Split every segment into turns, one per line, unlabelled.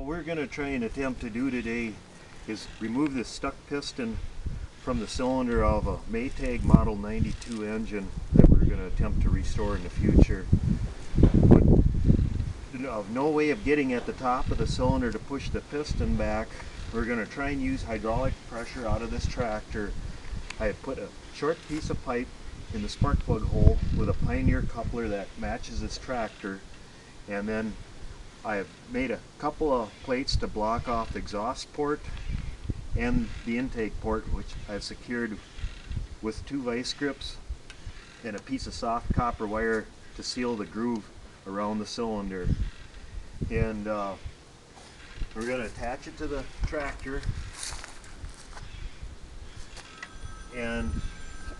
What we're going to try and attempt to do today is remove this stuck piston from the cylinder of a Maytag Model 92 engine that we're going to attempt to restore in the future. But no way of getting at the top of the cylinder to push the piston back. We're going to try and use hydraulic pressure out of this tractor. I have put a short piece of pipe in the spark plug hole with a Pioneer coupler that matches this tractor, and then I have made a couple of plates to block off the exhaust port and the intake port, which I've secured with 2 vice grips and a piece of soft copper wire to seal the groove around the cylinder. And we're going to attach it to the tractor, and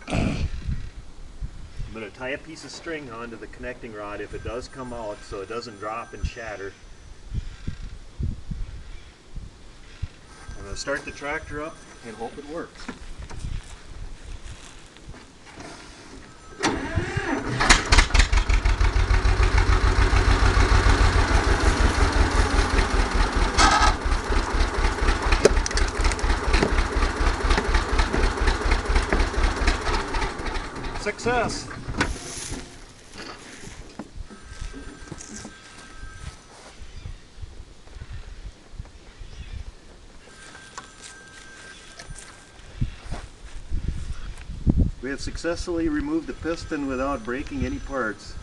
I'm going to tie a piece of string onto the connecting rod if it does come out, so it doesn't drop and shatter. I'm going to start the tractor up and hope it works. Success! We have successfully removed the piston without breaking any parts.